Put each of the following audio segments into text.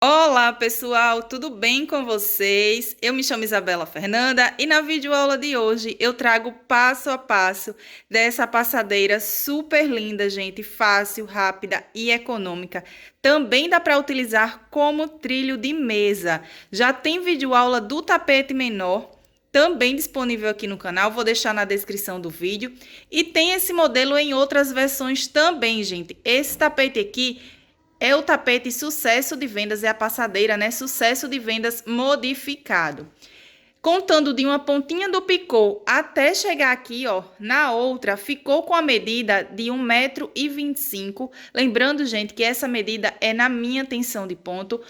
Olá, pessoal, tudo bem com vocês? Eu me chamo Isabela Fernanda e na videoaula de hoje eu trago passo a passo dessa passadeira super linda, gente, fácil, rápida e econômica. Também dá para utilizar como trilho de mesa. Já tem videoaula do tapete menor, também disponível aqui no canal, vou deixar na descrição do vídeo. E tem esse modelo em outras versões também, gente. Esse tapete aqui é o tapete sucesso de vendas, é a passadeira, né? Sucesso de vendas modificado. Contando de uma pontinha do picô até chegar aqui, ó, na outra, ficou com a medida de 1,25 m. Lembrando, gente, que essa medida é na minha tensão de ponto.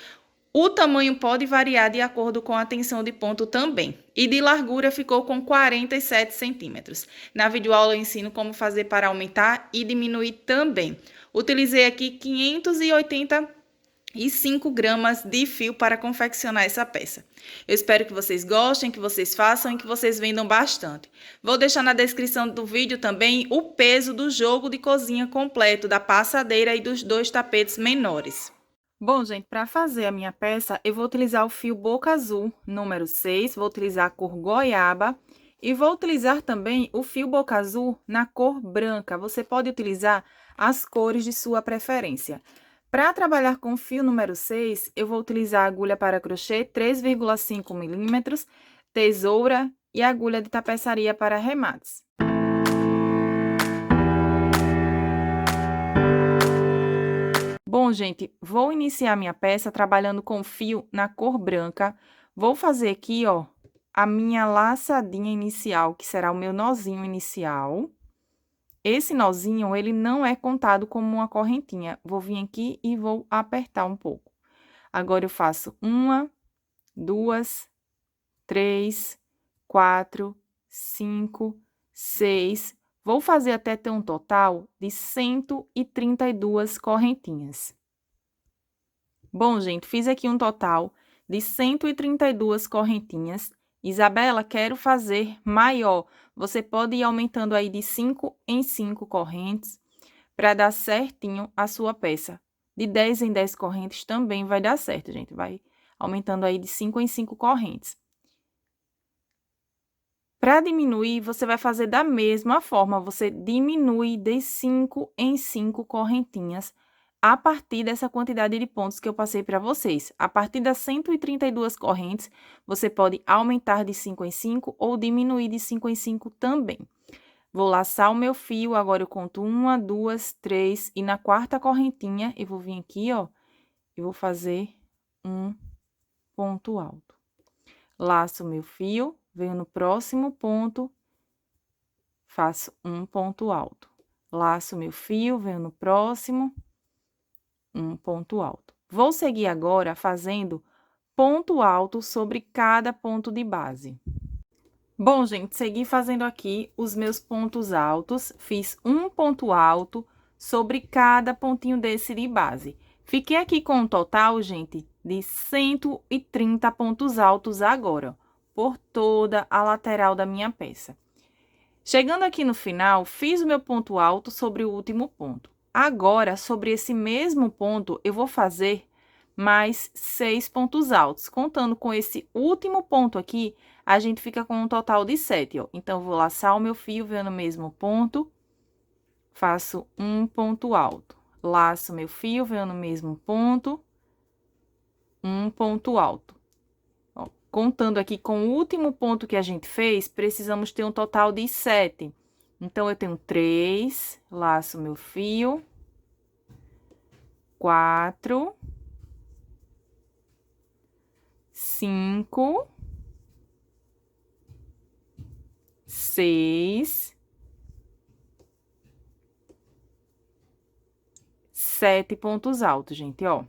O tamanho pode variar de acordo com a tensão de ponto também. E de largura ficou com 47 centímetros. Na videoaula eu ensino como fazer para aumentar e diminuir também. Utilizei aqui 585 gramas de fio para confeccionar essa peça. Eu espero que vocês gostem, que vocês façam e que vocês vendam bastante. Vou deixar na descrição do vídeo também o peso do jogo de cozinha completo, da passadeira e dos dois tapetes menores. Bom, gente, para fazer a minha peça, eu vou utilizar o fio Boca Azul, número 6, vou utilizar a cor goiaba e vou utilizar também o fio Boca Azul na cor branca. Você pode utilizar as cores de sua preferência. Para trabalhar com o fio número 6, eu vou utilizar a agulha para crochê 3,5 milímetros, tesoura e agulha de tapeçaria para remates. Bom, gente, vou iniciar minha peça trabalhando com fio na cor branca. Vou fazer aqui, ó, a minha laçadinha inicial, que será o meu nozinho inicial. Esse nozinho, ele não é contado como uma correntinha. Vou vir aqui e vou apertar um pouco. Agora, eu faço 1, 2, 3, 4, 5, 6. Vou fazer até ter um total de 132 correntinhas. Bom, gente, fiz aqui um total de 132 correntinhas. Isabela, quero fazer maior. Você pode ir aumentando aí de 5 em 5 correntes para dar certinho a sua peça. De 10 em 10 correntes também vai dar certo, gente. Vai aumentando aí de 5 em 5 correntes. Para diminuir, você vai fazer da mesma forma. Você diminui de 5 em 5 correntinhas a partir dessa quantidade de pontos que eu passei para vocês. A partir das 132 correntes, você pode aumentar de 5 em 5 ou diminuir de 5 em 5 também. Vou laçar o meu fio, agora eu conto 1, 2, 3, e na quarta correntinha, eu vou vir aqui, ó, e vou fazer um ponto alto. Laço o meu fio, venho no próximo ponto, faço um ponto alto. Laço o meu fio, venho no próximo, um ponto alto. Vou seguir agora fazendo ponto alto sobre cada ponto de base. Bom, gente, segui fazendo aqui os meus pontos altos, fiz um ponto alto sobre cada pontinho desse de base. Fiquei aqui com um total, gente, de 130 pontos altos agora, por toda a lateral da minha peça. Chegando aqui no final, fiz o meu ponto alto sobre o último ponto. Agora, sobre esse mesmo ponto, eu vou fazer mais 6 pontos altos. Contando com esse último ponto aqui, a gente fica com um total de 7, ó. Então, eu vou laçar o meu fio, venho no mesmo ponto, faço um ponto alto. Laço meu fio, venho no mesmo ponto, um ponto alto. Ó, contando aqui com o último ponto que a gente fez, precisamos ter um total de 7. Então, eu tenho 3, laço meu fio, 4, 5, 6, 7 pontos altos, gente, ó.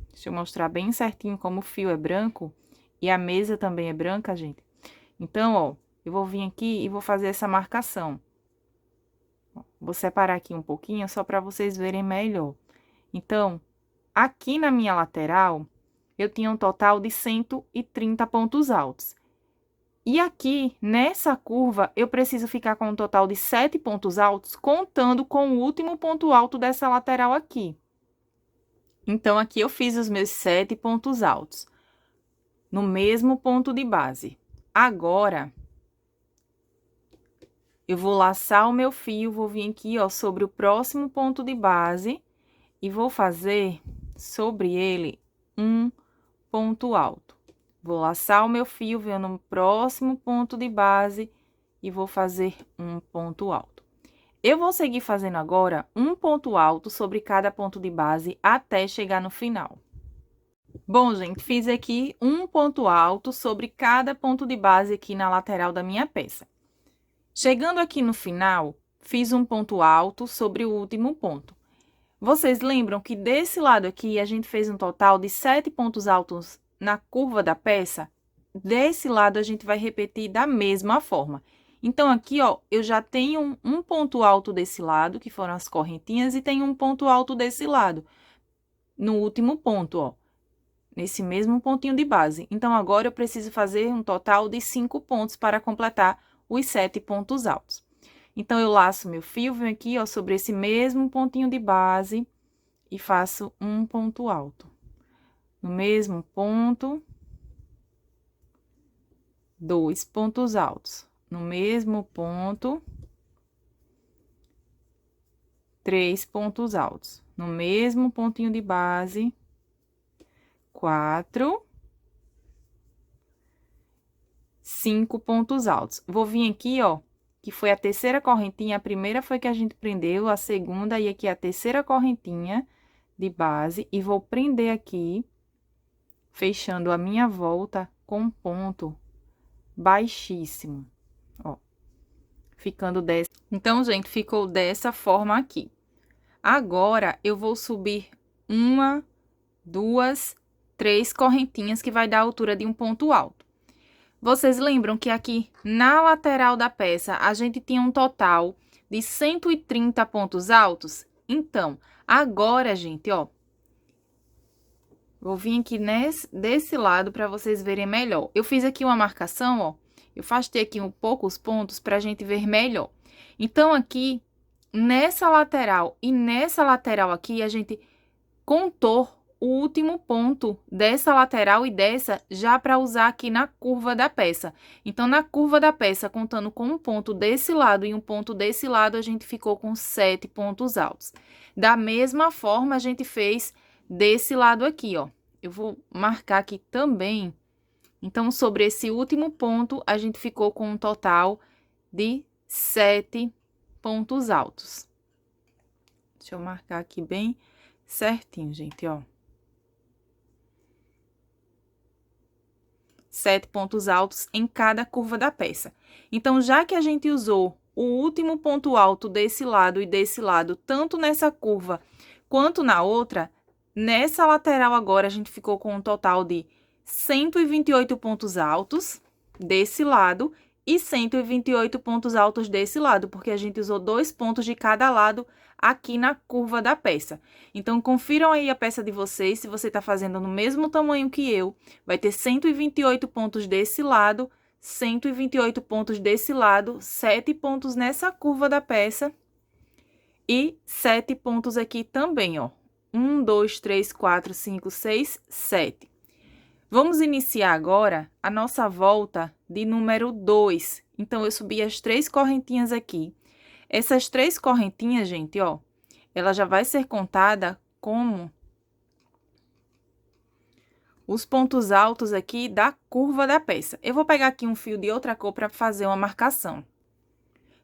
Deixa eu mostrar bem certinho como o fio é branco e a mesa também é branca, gente. Então, ó, eu vou vir aqui e vou fazer essa marcação. Vou separar aqui um pouquinho só para vocês verem melhor. Então, aqui na minha lateral, eu tinha um total de 130 pontos altos. E aqui, nessa curva, eu preciso ficar com um total de 7 pontos altos, contando com o último ponto alto dessa lateral aqui. Então, aqui eu fiz os meus 7 pontos altos, no mesmo ponto de base. Agora, eu vou laçar o meu fio, vou vir aqui, ó, sobre o próximo ponto de base e vou fazer sobre ele um ponto alto. Vou laçar o meu fio, venho no próximo ponto de base e vou fazer um ponto alto. Eu vou seguir fazendo agora um ponto alto sobre cada ponto de base até chegar no final. Bom, gente, fiz aqui um ponto alto sobre cada ponto de base aqui na lateral da minha peça. Chegando aqui no final, fiz um ponto alto sobre o último ponto. Vocês lembram que desse lado aqui a gente fez um total de 7 pontos altos na curva da peça? Desse lado a gente vai repetir da mesma forma. Então, aqui, ó, eu já tenho um ponto alto desse lado, que foram as correntinhas, e tenho um ponto alto desse lado, no último ponto, ó, nesse mesmo pontinho de base. Então, agora eu preciso fazer um total de 5 pontos para completar os 7 pontos altos. Então, eu laço meu fio, venho aqui, ó, sobre esse mesmo pontinho de base e faço um ponto alto. No mesmo ponto, 2 pontos altos. No mesmo ponto, 3 pontos altos. No mesmo pontinho de base, 4, 5 pontos altos. Vou vir aqui, ó, que foi a terceira correntinha, a primeira foi que a gente prendeu, a segunda, e aqui a terceira correntinha de base, e vou prender aqui, fechando a minha volta com um ponto baixíssimo, ó, ficando dessa. Então, gente, ficou dessa forma aqui. Agora, eu vou subir 1, 2, 3 correntinhas, que vai dar a altura de um ponto alto. Vocês lembram que aqui na lateral da peça, a gente tinha um total de 130 pontos altos? Então, agora, gente, ó, vou vir aqui desse lado para vocês verem melhor. Eu fiz aqui uma marcação, ó, eu afastei aqui um pouco os pontos para a gente ver melhor. Então, aqui, nessa lateral e nessa lateral aqui, a gente contou o último ponto dessa lateral e dessa já para usar aqui na curva da peça. Então, na curva da peça, contando com um ponto desse lado e um ponto desse lado, a gente ficou com 7 pontos altos. Da mesma forma, a gente fez desse lado aqui, ó. Eu vou marcar aqui também. Então, sobre esse último ponto, a gente ficou com um total de 7 pontos altos. Deixa eu marcar aqui bem certinho, gente, ó. 7 pontos altos em cada curva da peça. Então, já que a gente usou o último ponto alto desse lado e desse lado, tanto nessa curva quanto na outra, nessa lateral agora a gente ficou com um total de 128 pontos altos desse lado e 128 pontos altos desse lado, porque a gente usou 2 pontos de cada lado aqui na curva da peça. Então, confiram aí a peça de vocês, se você tá fazendo no mesmo tamanho que eu, vai ter 128 pontos desse lado, 128 pontos desse lado, 7 pontos nessa curva da peça e 7 pontos aqui também, ó. 1, 2, 3, 4, 5, 6, 7. Vamos iniciar agora a nossa volta de número 2. Então, eu subi as 3 correntinhas aqui. Essas 3 correntinhas, gente, ó, ela já vai ser contada como os pontos altos aqui da curva da peça. Eu vou pegar aqui um fio de outra cor para fazer uma marcação.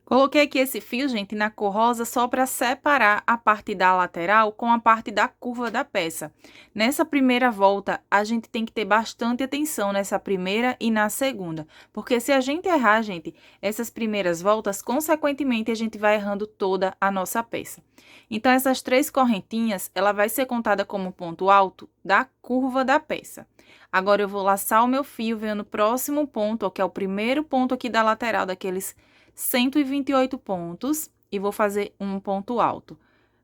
Coloquei aqui esse fio, gente, na cor rosa, só para separar a parte da lateral com a parte da curva da peça. Nessa primeira volta, a gente tem que ter bastante atenção nessa primeira e na segunda, porque se a gente errar, gente, essas primeiras voltas, consequentemente, a gente vai errando toda a nossa peça. Então, essas 3 correntinhas, ela vai ser contada como ponto alto da curva da peça. Agora, eu vou laçar o meu fio, venho no próximo ponto, ó, que é o primeiro ponto aqui da lateral daqueles 128 pontos e vou fazer um ponto alto.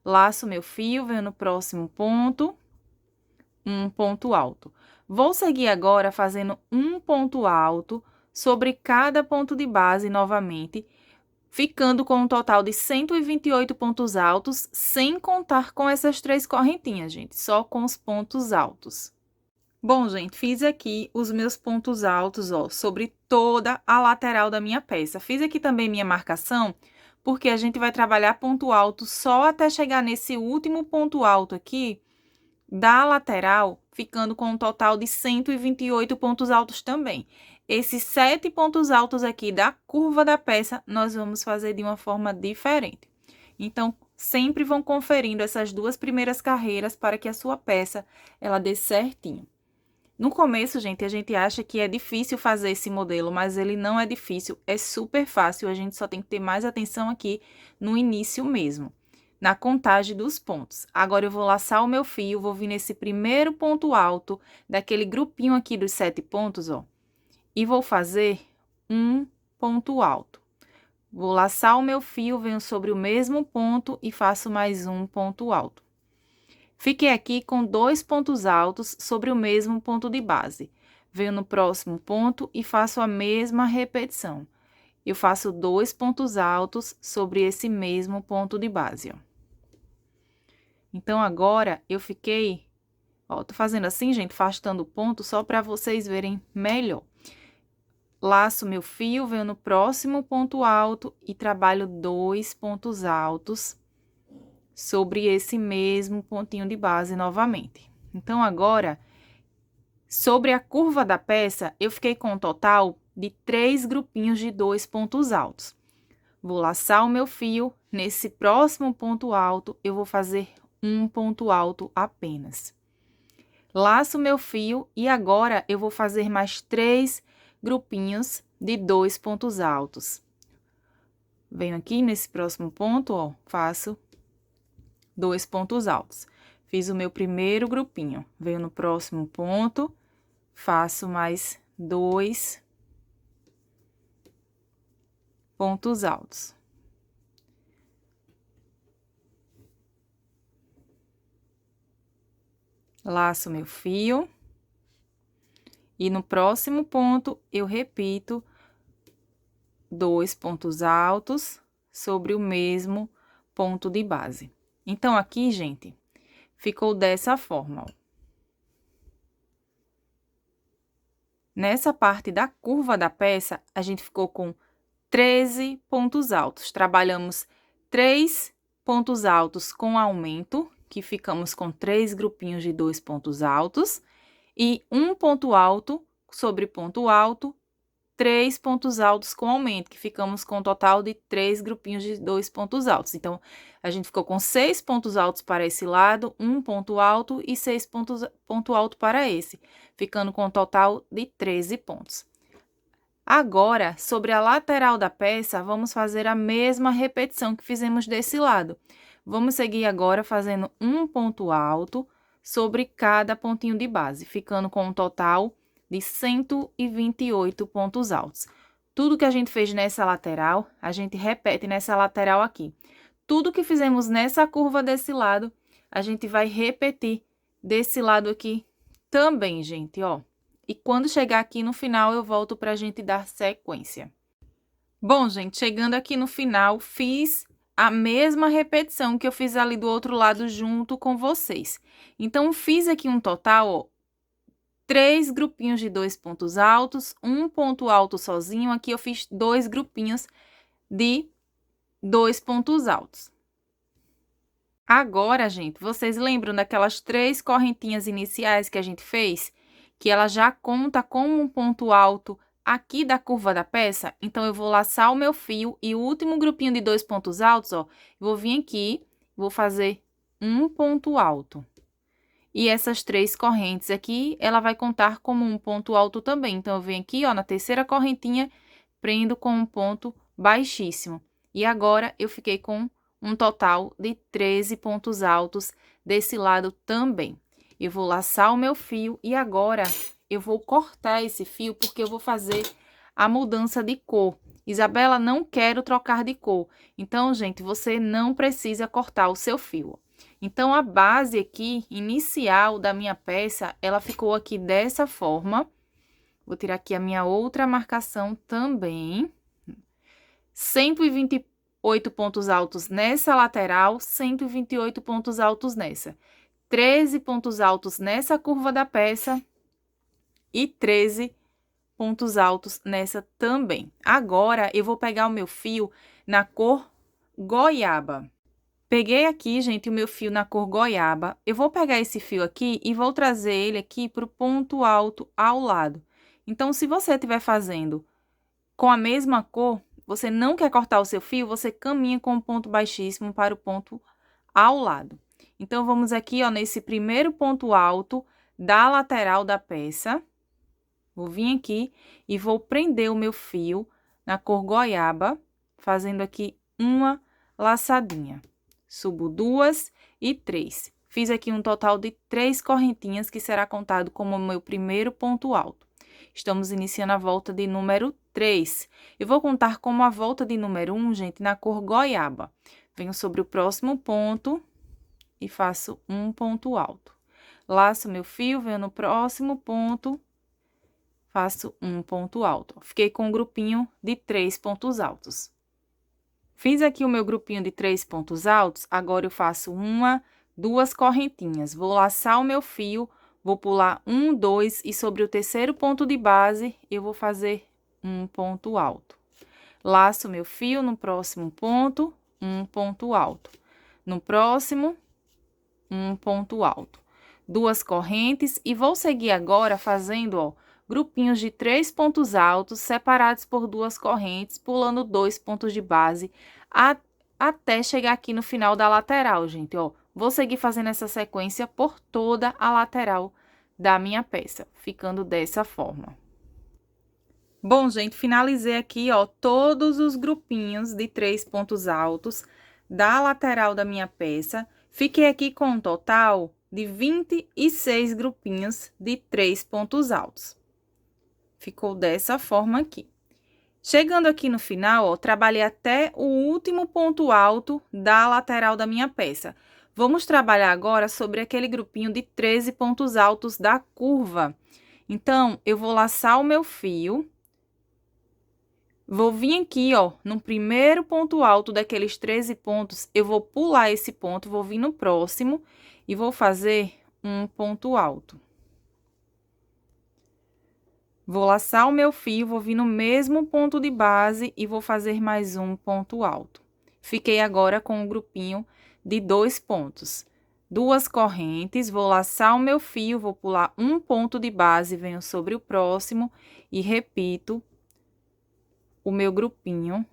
Laço meu fio, venho no próximo ponto, um ponto alto. Vou seguir agora fazendo um ponto alto sobre cada ponto de base novamente, ficando com um total de 128 pontos altos, sem contar com essas 3 correntinhas, gente, só com os pontos altos. Bom, gente, fiz aqui os meus pontos altos, ó, sobre toda a lateral da minha peça. Fiz aqui também minha marcação, porque a gente vai trabalhar ponto alto só até chegar nesse último ponto alto aqui da lateral, ficando com um total de 128 pontos altos também. Esses 7 pontos altos aqui da curva da peça, nós vamos fazer de uma forma diferente. Então, sempre vão conferindo essas 2 primeiras carreiras para que a sua peça, ela dê certinho. No começo, gente, a gente acha que é difícil fazer esse modelo, mas ele não é difícil, é super fácil, a gente só tem que ter mais atenção aqui no início mesmo, na contagem dos pontos. Agora, eu vou laçar o meu fio, vou vir nesse primeiro ponto alto, daquele grupinho aqui dos 7 pontos, ó, e vou fazer um ponto alto. Vou laçar o meu fio, venho sobre o mesmo ponto e faço mais um ponto alto. Fiquei aqui com 2 pontos altos sobre o mesmo ponto de base. Venho no próximo ponto e faço a mesma repetição. Eu faço 2 pontos altos sobre esse mesmo ponto de base, ó. Então, agora, eu fiquei... Ó, tô fazendo assim, gente, afastando o ponto só para vocês verem melhor. Laço meu fio, venho no próximo ponto alto e trabalho 2 pontos altos sobre esse mesmo pontinho de base novamente. Então, agora, sobre a curva da peça, eu fiquei com um total de 3 grupinhos de 2 pontos altos. Vou laçar o meu fio, nesse próximo ponto alto, eu vou fazer um ponto alto apenas. Laço o meu fio e agora eu vou fazer mais 3 grupinhos de 2 pontos altos. Venho aqui nesse próximo ponto, ó, faço 2 pontos altos. Fiz o meu primeiro grupinho, venho no próximo ponto, faço mais 2 pontos altos. Laço meu fio. E no próximo ponto, eu repito 2 pontos altos sobre o mesmo ponto de base. Então, aqui, gente, ficou dessa forma, ó. Nessa parte da curva da peça, a gente ficou com 13 pontos altos. Trabalhamos 3 pontos altos com aumento, que ficamos com 3 grupinhos de 2 pontos altos, e um ponto alto sobre ponto alto, 3 pontos altos com aumento, que ficamos com um total de 3 grupinhos de 2 pontos altos. Então, a gente ficou com 6 pontos altos para esse lado, um ponto alto e 6 ponto alto para esse, ficando com um total de 13 pontos. Agora, sobre a lateral da peça, vamos fazer a mesma repetição que fizemos desse lado. Vamos seguir agora fazendo um ponto alto sobre cada pontinho de base, ficando com um total de 128 pontos altos. Tudo que a gente fez nessa lateral, a gente repete nessa lateral aqui. Tudo que fizemos nessa curva desse lado, a gente vai repetir desse lado aqui também, gente, ó. E quando chegar aqui no final, eu volto pra gente dar sequência. Bom, gente, chegando aqui no final, fiz a mesma repetição que eu fiz ali do outro lado junto com vocês. Então, fiz aqui um total, ó, 3 grupinhos de 2 pontos altos, um ponto alto sozinho. Aqui eu fiz 2 grupinhos de 2 pontos altos. Agora, gente, vocês lembram daquelas 3 correntinhas iniciais que a gente fez? Que ela já conta como um ponto alto aqui da curva da peça? Então, eu vou laçar o meu fio e o último grupinho de 2 pontos altos, ó, vou vir aqui, vou fazer um ponto alto. E essas 3 correntes aqui, ela vai contar como um ponto alto também. Então, eu venho aqui, ó, na terceira correntinha, prendo com um ponto baixíssimo. E agora, eu fiquei com um total de 13 pontos altos desse lado também. Eu vou laçar o meu fio e agora eu vou cortar esse fio porque eu vou fazer a mudança de cor. Isabela, não quero trocar de cor. Então, gente, você não precisa cortar o seu fio. Então, a base aqui, inicial da minha peça, ela ficou aqui dessa forma. Vou tirar aqui a minha outra marcação também. 128 pontos altos nessa lateral, 128 pontos altos nessa. 13 pontos altos nessa curva da peça e 13 pontos altos nessa também. Agora, eu vou pegar o meu fio na cor goiaba. Peguei aqui, gente, o meu fio na cor goiaba. Eu vou pegar esse fio aqui e vou trazer ele aqui para o ponto alto ao lado. Então, se você estiver fazendo com a mesma cor, você não quer cortar o seu fio, você caminha com o ponto baixíssimo para o ponto ao lado. Então, vamos aqui, ó, nesse primeiro ponto alto da lateral da peça. Vou vir aqui e vou prender o meu fio na cor goiaba, fazendo aqui uma laçadinha. Subo 2 e 3. Fiz aqui um total de 3 correntinhas, que será contado como o meu primeiro ponto alto. Estamos iniciando a volta de número 3. Eu vou contar como a volta de número 1, gente, na cor goiaba. Venho sobre o próximo ponto e faço um ponto alto. Laço meu fio, venho no próximo ponto, faço um ponto alto. Fiquei com um grupinho de 3 pontos altos. Fiz aqui o meu grupinho de 3 pontos altos, agora eu faço 1, 2 correntinhas. Vou laçar o meu fio, vou pular 1, 2 e sobre o terceiro ponto de base, eu vou fazer um ponto alto. Laço meu fio no próximo ponto, um ponto alto. No próximo, um ponto alto. 2 correntes e vou seguir agora fazendo, ó, grupinhos de 3 pontos altos separados por 2 correntes, pulando 2 pontos de base até chegar aqui no final da lateral, gente, ó. Vou seguir fazendo essa sequência por toda a lateral da minha peça, ficando dessa forma. Bom, gente, finalizei aqui, ó, todos os grupinhos de 3 pontos altos da lateral da minha peça. Fiquei aqui com um total de 26 grupinhos de 3 pontos altos. Ficou dessa forma aqui. Chegando aqui no final, ó, trabalhei até o último ponto alto da lateral da minha peça. Vamos trabalhar agora sobre aquele grupinho de 13 pontos altos da curva. Então, eu vou laçar o meu fio. Vou vir aqui, ó, no primeiro ponto alto daqueles 13 pontos, eu vou pular esse ponto, vou vir no próximo e vou fazer um ponto alto. Vou laçar o meu fio, vou vir no mesmo ponto de base e vou fazer mais um ponto alto. Fiquei agora com um grupinho de 2 pontos. 2 correntes, vou laçar o meu fio, vou pular um ponto de base, venho sobre o próximo e repito o meu grupinho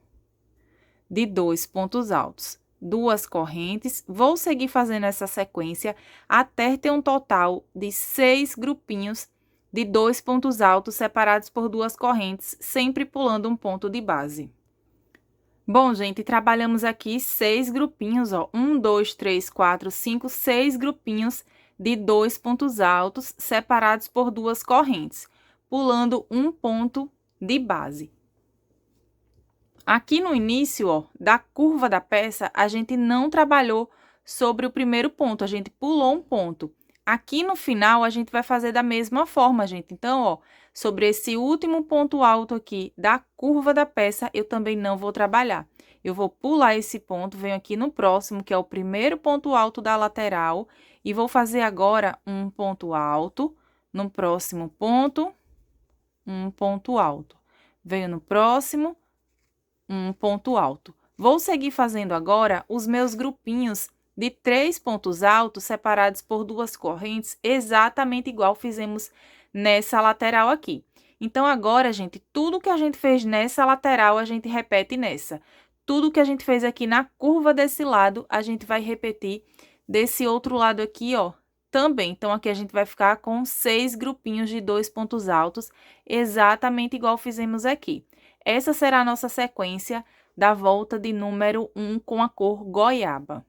de 2 pontos altos. 2 correntes, vou seguir fazendo essa sequência até ter um total de 6 grupinhos de 2 pontos altos separados por 2 correntes, sempre pulando um ponto de base. Bom, gente, trabalhamos aqui 6 grupinhos, ó, 1, 2, 3, 4, 5, 6 grupinhos de 2 pontos altos separados por 2 correntes, pulando um ponto de base. Aqui no início, ó, da curva da peça, a gente não trabalhou sobre o primeiro ponto, a gente pulou um ponto. Aqui no final, a gente vai fazer da mesma forma, gente. Então, ó, sobre esse último ponto alto aqui da curva da peça, eu também não vou trabalhar. Eu vou pular esse ponto, venho aqui no próximo, que é o primeiro ponto alto da lateral, e vou fazer agora um ponto alto, no próximo ponto, um ponto alto. Venho no próximo, um ponto alto. Vou seguir fazendo agora os meus grupinhos de 3 pontos altos separados por 2 correntes, exatamente igual fizemos nessa lateral aqui. Então, agora, gente, tudo que a gente fez nessa lateral, a gente repete nessa. Tudo que a gente fez aqui na curva desse lado, a gente vai repetir desse outro lado aqui, ó, também. Então, aqui a gente vai ficar com 6 grupinhos de 2 pontos altos, exatamente igual fizemos aqui. Essa será a nossa sequência da volta de número 1 com a cor goiaba.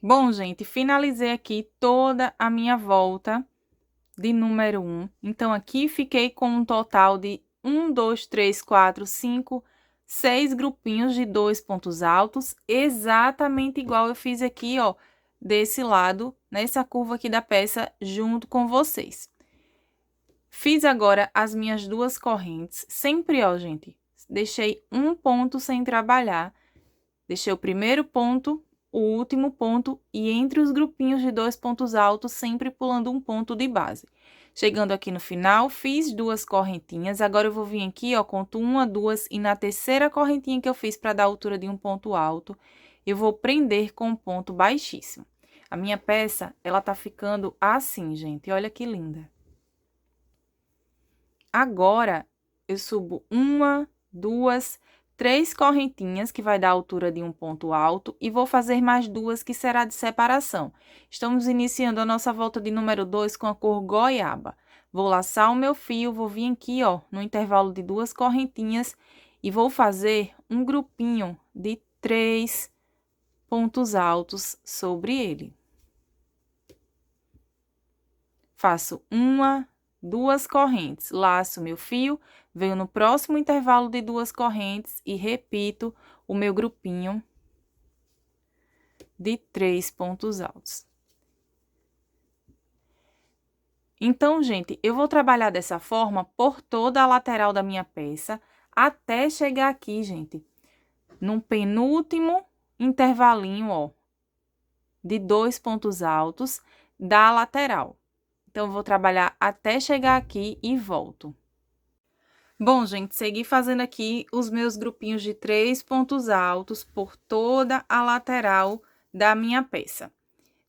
Bom, gente, finalizei aqui toda a minha volta de número 1. Então, aqui fiquei com um total de 1, 2, 3, 4, 5, 6 grupinhos de 2 pontos altos, exatamente igual eu fiz aqui, ó, desse lado, nessa curva aqui da peça, junto com vocês. Fiz agora as minhas 2 correntes, sempre, ó, gente, deixei um ponto sem trabalhar. Deixei o primeiro ponto, o último ponto e entre os grupinhos de 2 pontos altos, sempre pulando um ponto de base. Chegando aqui no final, fiz 2 correntinhas. Agora, eu vou vir aqui, ó, conto 1, 2 e na terceira correntinha que eu fiz para dar a altura de um ponto alto, eu vou prender com um ponto baixíssimo. A minha peça, ela tá ficando assim, gente. Olha que linda. Agora, eu subo 1, 2, 3 correntinhas, que vai dar a altura de um ponto alto, e vou fazer mais 2, que será de separação. Estamos iniciando a nossa volta de número 2 com a cor goiaba. Vou laçar o meu fio, vou vir aqui, ó, no intervalo de 2 correntinhas, e vou fazer um grupinho de 3 pontos altos sobre ele. Faço 1, 2 correntes, laço meu fio, venho no próximo intervalo de 2 correntes e repito o meu grupinho de 3 pontos altos. Então, gente, eu vou trabalhar dessa forma por toda a lateral da minha peça, até chegar aqui, gente, num penúltimo intervalinho, ó, de 2 pontos altos da lateral. Então, eu vou trabalhar até chegar aqui e volto. Bom, gente, segui fazendo aqui os meus grupinhos de 3 pontos altos por toda a lateral da minha peça.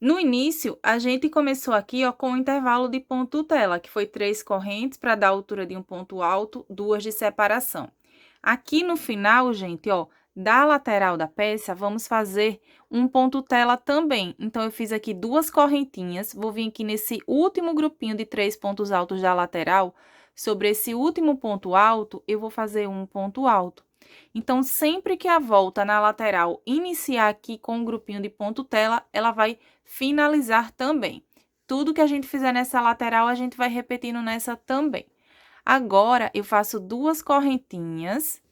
No início, a gente começou aqui, ó, com o intervalo de ponto tela, que foi 3 correntes para dar a altura de um ponto alto, 2 de separação. Aqui no final, gente, ó, da lateral da peça, vamos fazer um ponto tela também. Então, eu fiz aqui 2 correntinhas, vou vir aqui nesse último grupinho de 3 pontos altos da lateral. Sobre esse último ponto alto, eu vou fazer um ponto alto. Então, sempre que a volta na lateral iniciar aqui com um grupinho de ponto tela, ela vai finalizar também. Tudo que a gente fizer nessa lateral, a gente vai repetindo nessa também. Agora, eu faço 2 correntinhas,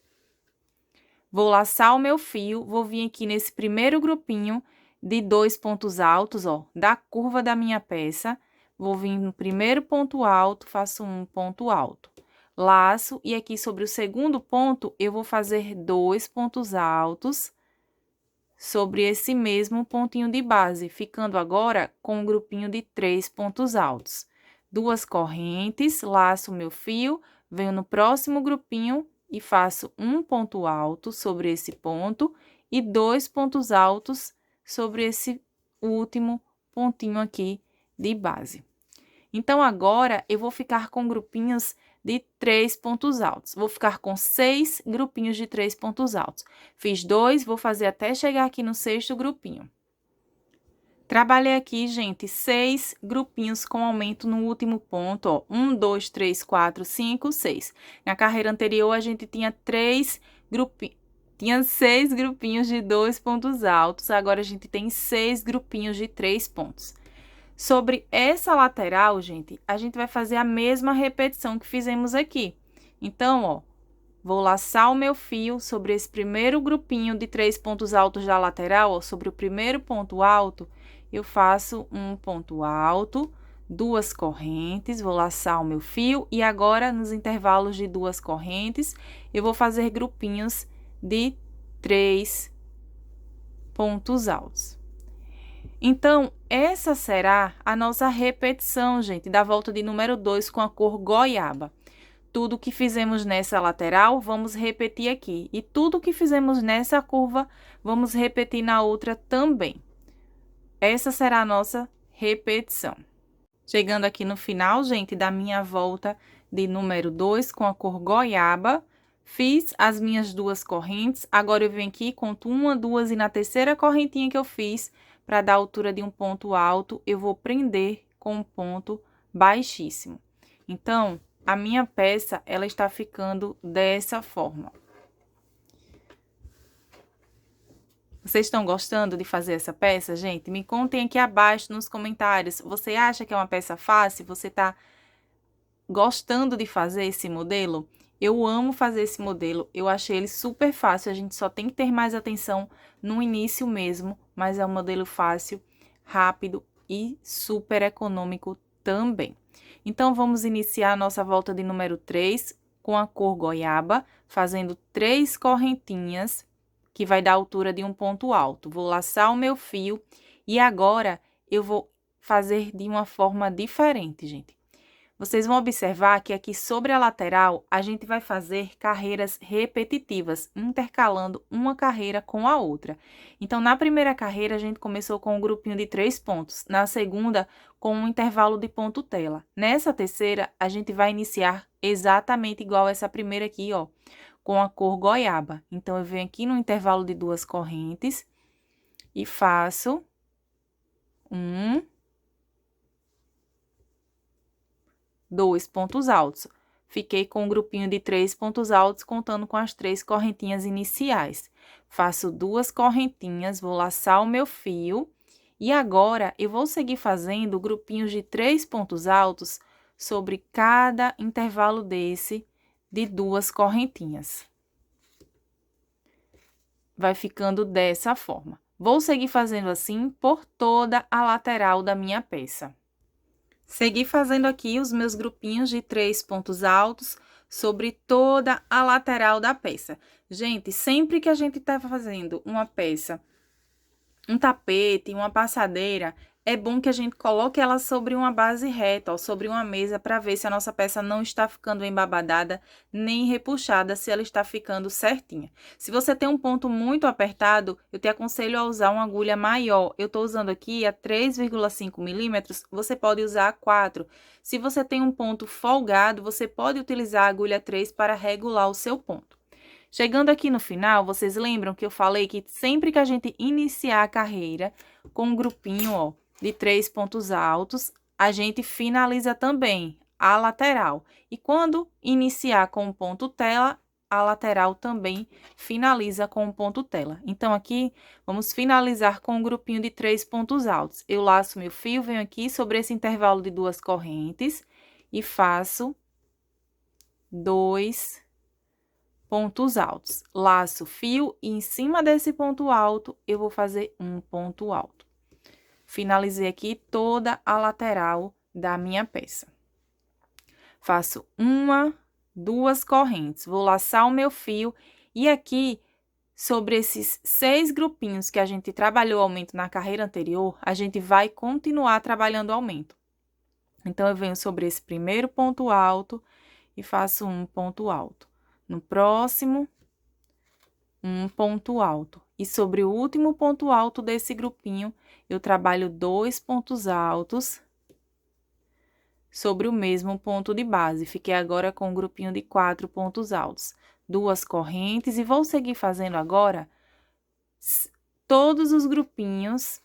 vou laçar o meu fio, vou vir aqui nesse primeiro grupinho de 2 pontos altos, ó, da curva da minha peça. Vou vir no primeiro ponto alto, faço um ponto alto. Laço, e aqui sobre o segundo ponto, eu vou fazer 2 pontos altos sobre esse mesmo pontinho de base, ficando agora com um grupinho de 3 pontos altos. 2 correntes, laço o meu fio, venho no próximo grupinho e faço um ponto alto sobre esse ponto e 2 pontos altos sobre esse último pontinho aqui de base. Então, agora, eu vou ficar com grupinhos de 3 pontos altos. Vou ficar com 6 grupinhos de 3 pontos altos. Fiz 2, vou fazer até chegar aqui no 6º grupinho. Trabalhei aqui, gente, 6 grupinhos com aumento no último ponto, ó. 1, 2, 3, 4, 5, 6. Na carreira anterior, a gente tinha 6 grupinhos de 2 pontos altos. Agora, a gente tem 6 grupinhos de 3 pontos. Sobre essa lateral, gente, a gente vai fazer a mesma repetição que fizemos aqui. Então, ó, vou laçar o meu fio sobre esse primeiro grupinho de 3 pontos altos da lateral, ó, sobre o primeiro ponto alto, eu faço um ponto alto, 2 correntes, vou laçar o meu fio e agora, nos intervalos de 2 correntes, eu vou fazer grupinhos de 3 pontos altos. Então, essa será a nossa repetição, gente, da volta de número 2 com a cor goiaba. Tudo que fizemos nessa lateral, vamos repetir aqui. E tudo que fizemos nessa curva, vamos repetir na outra também. Essa será a nossa repetição. Chegando aqui no final, gente, da minha volta de número 2 com a cor goiaba, fiz as minhas 2 correntes. Agora, eu venho aqui, conto 1, 2 e na terceira correntinha que eu fiz, para dar a altura de um ponto alto, eu vou prender com um ponto baixíssimo. Então, a minha peça, ela está ficando dessa forma. Vocês estão gostando de fazer essa peça, gente? Me contem aqui abaixo nos comentários. Você acha que é uma peça fácil? Você está gostando de fazer esse modelo? Eu amo fazer esse modelo, eu achei ele super fácil, a gente só tem que ter mais atenção no início mesmo, mas é um modelo fácil, rápido e super econômico também. Então, vamos iniciar a nossa volta de número 3 com a cor goiaba, fazendo 3 correntinhas, que vai dar a altura de um ponto alto. Vou laçar o meu fio e agora eu vou fazer de uma forma diferente, gente. Vocês vão observar que aqui sobre a lateral, a gente vai fazer carreiras repetitivas, intercalando uma carreira com a outra. Então, na primeira carreira, a gente começou com um grupinho de 3 pontos. Na segunda, com um intervalo de ponto tela. Nessa terceira, a gente vai iniciar exatamente igual essa primeira aqui, ó, com a cor goiaba. Então, eu venho aqui no intervalo de 2 correntes e faço 2 pontos altos. Fiquei com um grupinho de 3 pontos altos, contando com as 3 correntinhas iniciais. Faço 2 correntinhas, vou laçar o meu fio. E agora, eu vou seguir fazendo grupinhos de 3 pontos altos sobre cada intervalo desse de 2 correntinhas. Vai ficando dessa forma. Vou seguir fazendo assim por toda a lateral da minha peça. Segui fazendo aqui os meus grupinhos de 3 pontos altos sobre toda a lateral da peça. Gente, sempre que a gente tá fazendo uma peça, um tapete, uma passadeira, é bom que a gente coloque ela sobre uma base reta, ó, sobre uma mesa, para ver se a nossa peça não está ficando embabadada nem repuxada, se ela está ficando certinha. Se você tem um ponto muito apertado, eu te aconselho a usar uma agulha maior. Eu estou usando aqui a 3,5 milímetros, você pode usar a 4. Se você tem um ponto folgado, você pode utilizar a agulha 3 para regular o seu ponto. Chegando aqui no final, vocês lembram que eu falei que sempre que a gente iniciar a carreira com um grupinho, ó, de 3 pontos altos, a gente finaliza também a lateral. E quando iniciar com um ponto tela, a lateral também finaliza com um ponto tela. Então, aqui, vamos finalizar com um grupinho de 3 pontos altos. Eu laço meu fio, venho aqui sobre esse intervalo de 2 correntes e faço 2 pontos altos. Laço fio e em cima desse ponto alto, eu vou fazer um ponto alto. Finalizei aqui toda a lateral da minha peça. Faço 1, 2 correntes. Vou laçar o meu fio e aqui, sobre esses 6 grupinhos que a gente trabalhou aumento na carreira anterior, a gente vai continuar trabalhando aumento. Então, eu venho sobre esse primeiro ponto alto e faço um ponto alto. No próximo, um ponto alto. E sobre o último ponto alto desse grupinho, eu trabalho 2 pontos altos sobre o mesmo ponto de base. Fiquei agora com um grupinho de 4 pontos altos. 2 correntes e vou seguir fazendo agora todos os grupinhos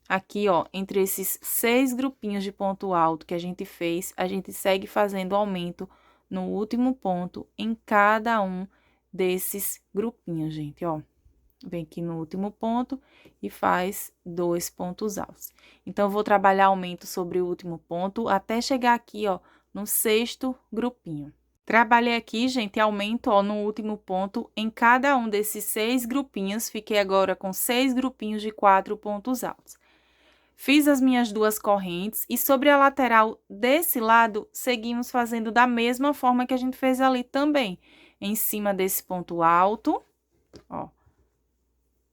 aqui, ó, entre esses 6 grupinhos de ponto alto que a gente fez, a gente segue fazendo aumento no último ponto em cada um desses grupinhos, gente, ó. Vem aqui no último ponto e faz 2 pontos altos. Então, eu vou trabalhar aumento sobre o último ponto até chegar aqui, ó, no 6º grupinho. Trabalhei aqui, gente, aumento, ó, no último ponto em cada um desses 6 grupinhos. Fiquei agora com 6 grupinhos de 4 pontos altos. Fiz as minhas 2 correntes e sobre a lateral desse lado, seguimos fazendo da mesma forma que a gente fez ali também. Em cima desse ponto alto, ó.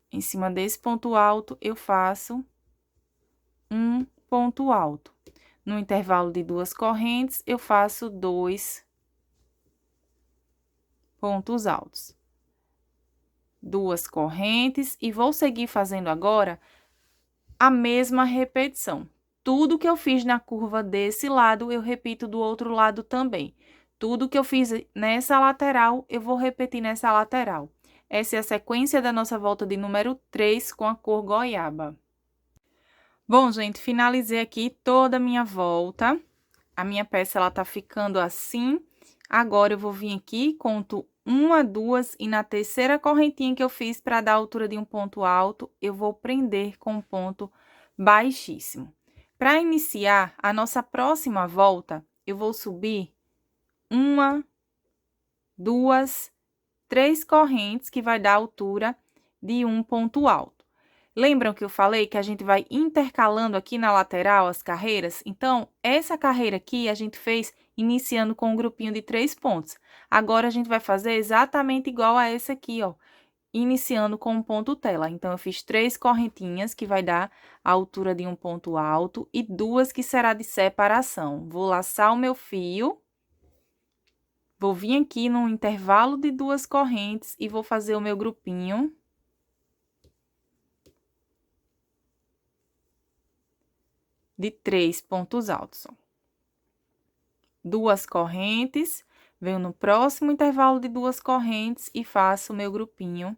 Em cima desse ponto alto, eu faço um ponto alto. No intervalo de 2 correntes, eu faço 2 pontos altos. 2 correntes e vou seguir fazendo agora a mesma repetição. Tudo que eu fiz na curva desse lado, eu repito do outro lado também. Tudo que eu fiz nessa lateral, eu vou repetir nessa lateral. Essa é a sequência da nossa volta de número 3 com a cor goiaba. Bom, gente, finalizei aqui toda a minha volta. A minha peça, ela tá ficando assim. Agora, eu vou vir aqui, conto 1, 2 e na terceira correntinha que eu fiz para dar a altura de um ponto alto, eu vou prender com um ponto baixíssimo. Para iniciar a nossa próxima volta, eu vou subir 1, 2, 3 correntes, que vai dar a altura de um ponto alto. Lembram que eu falei que a gente vai intercalando aqui na lateral as carreiras? Então, essa carreira aqui a gente fez iniciando com um grupinho de 3 pontos. Agora, a gente vai fazer exatamente igual a essa aqui, ó, iniciando com um ponto tela. Então, eu fiz 3 correntinhas, que vai dar a altura de um ponto alto, e 2 que será de separação. Vou laçar o meu fio, vou vir aqui no intervalo de 2 correntes e vou fazer o meu grupinho de 3 pontos altos, ó. 2 correntes, venho no próximo intervalo de 2 correntes e faço o meu grupinho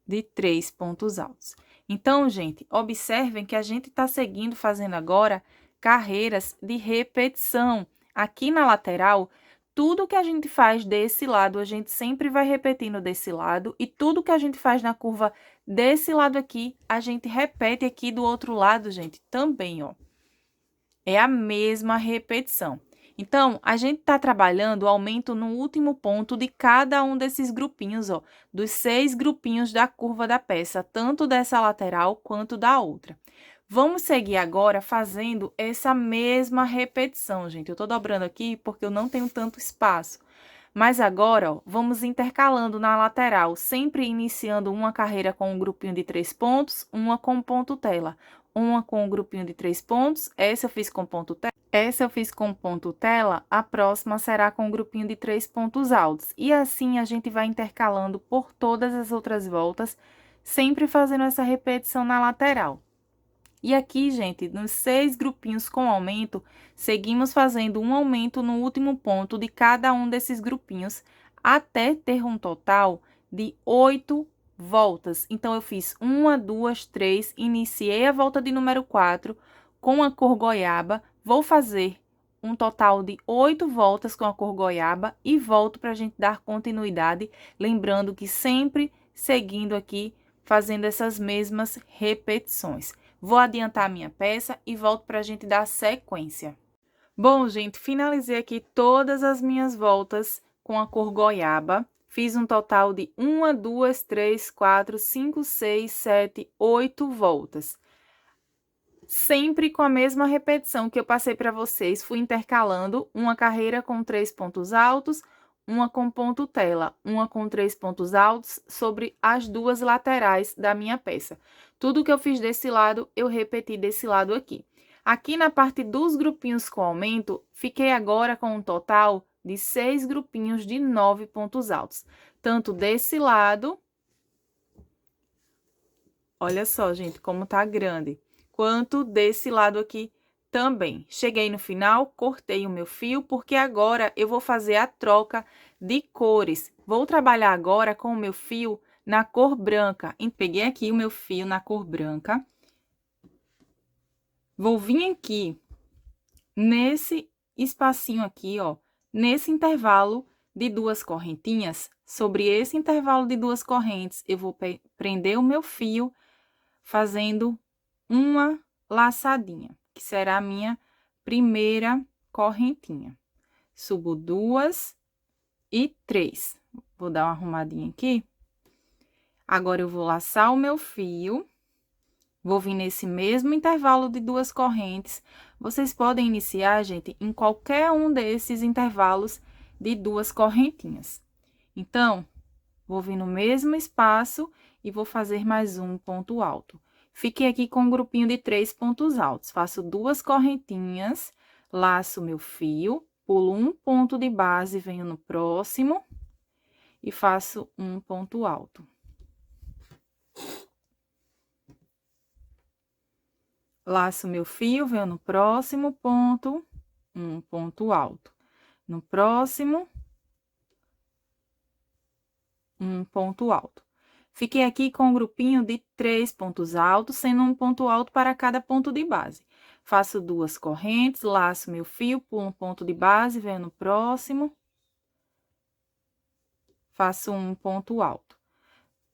de 3 pontos altos. Então, gente, observem que a gente tá seguindo fazendo agora carreiras de repetição. Aqui na lateral, tudo que a gente faz desse lado, a gente sempre vai repetindo desse lado, e tudo que a gente faz na curva desse lado aqui, a gente repete aqui do outro lado, gente, também, ó. É a mesma repetição. Então, a gente tá trabalhando o aumento no último ponto de cada um desses grupinhos, ó, dos 6 grupinhos da curva da peça, tanto dessa lateral quanto da outra. Vamos seguir agora fazendo essa mesma repetição, gente. Eu tô dobrando aqui porque eu não tenho tanto espaço. Mas agora, ó, vamos intercalando na lateral, sempre iniciando uma carreira com um grupinho de 3 pontos, uma com ponto tela. Uma com um grupinho de 3 pontos, essa eu fiz com ponto tela. Essa eu fiz com ponto tela, a próxima será com um grupinho de 3 pontos altos. E assim, a gente vai intercalando por todas as outras voltas, sempre fazendo essa repetição na lateral. E aqui, gente, nos 6 grupinhos com aumento, seguimos fazendo um aumento no último ponto de cada um desses grupinhos, até ter um total de 8 voltas. Então, eu fiz 1, 2, 3, iniciei a volta de número 4 com a cor goiaba, vou fazer um total de 8 voltas com a cor goiaba e volto para a gente dar continuidade, lembrando que sempre seguindo aqui, fazendo essas mesmas repetições. Vou adiantar a minha peça e volto para a gente dar sequência. Bom, gente, finalizei aqui todas as minhas voltas com a cor goiaba. Fiz um total de 1, 2, 3, 4, 5, 6, 7, 8 voltas. Sempre com a mesma repetição que eu passei para vocês, fui intercalando uma carreira com 3 pontos altos, uma com ponto tela, uma com 3 pontos altos sobre as 2 laterais da minha peça. Tudo que eu fiz desse lado, eu repeti desse lado aqui. Aqui na parte dos grupinhos com aumento, fiquei agora com um total de 6 grupinhos de 9 pontos altos. Tanto desse lado, olha só, gente, como tá grande, quanto desse lado aqui também. Cheguei no final, cortei o meu fio, porque agora eu vou fazer a troca de cores. Vou trabalhar agora com o meu fio na cor branca. Peguei aqui o meu fio na cor branca. Vou vir aqui nesse espacinho aqui, ó, nesse intervalo de 2 correntinhas. Sobre esse intervalo de 2 correntes, eu vou prender o meu fio fazendo uma laçadinha, que será a minha primeira correntinha. Subo 2 e 3. Vou dar uma arrumadinha aqui. Agora, eu vou laçar o meu fio. Vou vir nesse mesmo intervalo de 2 correntes. Vocês podem iniciar, gente, em qualquer um desses intervalos de 2 correntinhas. Então, vou vir no mesmo espaço e vou fazer mais um ponto alto. Fiquei aqui com um grupinho de 3 pontos altos. Faço 2 correntinhas, laço meu fio, pulo um ponto de base, venho no próximo e faço um ponto alto. Laço meu fio, venho no próximo ponto, um ponto alto. No próximo, um ponto alto. Fiquei aqui com um grupinho de 3 pontos altos, sendo um ponto alto para cada ponto de base. Faço 2 correntes, laço meu fio, pulo um ponto de base, venho no próximo. Faço um ponto alto.